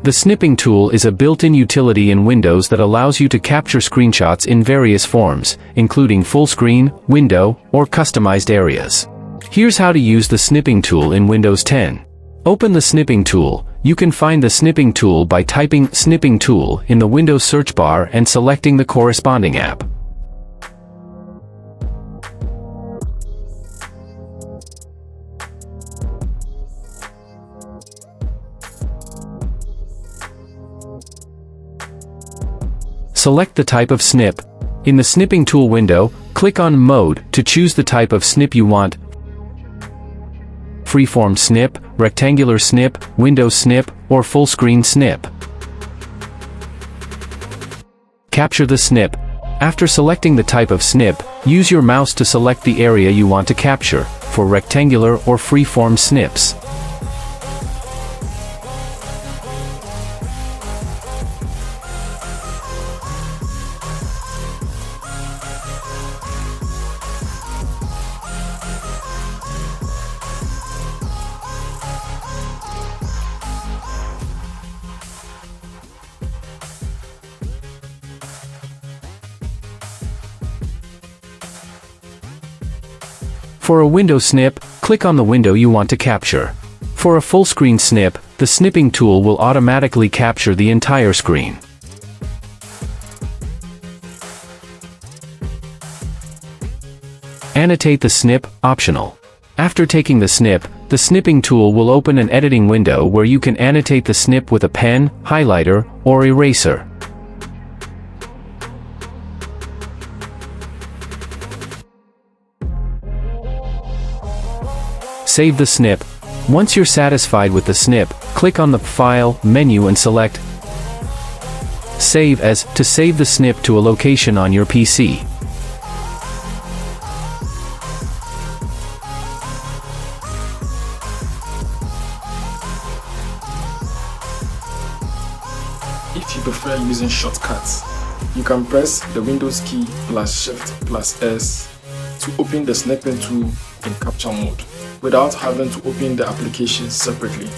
The snipping tool is a built-in utility in Windows that allows you to capture screenshots in various forms, including full screen, window, or customized areas. Here's how to use the snipping tool in Windows 10. Open the snipping tool. You can find the snipping tool by typing "snipping tool" in the Windows search bar and selecting the corresponding app. Select the type of snip. In the snipping tool window, click on Mode to choose the type of snip you want: freeform snip, rectangular snip, window snip, or full screen snip. Capture the snip. After selecting the type of snip, use your mouse to select the area you want to capture, for rectangular or freeform snips. For a window snip, click on the window you want to capture. For a full screen snip, the snipping tool will automatically capture the entire screen. Annotate the snip, optional. After taking the snip, the snipping tool will open an editing window where you can annotate the snip with a pen, highlighter, or eraser. Save the snip. Once you're satisfied with the snip, click on the File menu and select Save As to save the snip to a location on your PC. If you prefer using shortcuts, you can press the Windows key plus Shift plus S to open the snipping tool in capture mode, without having to open the application separately.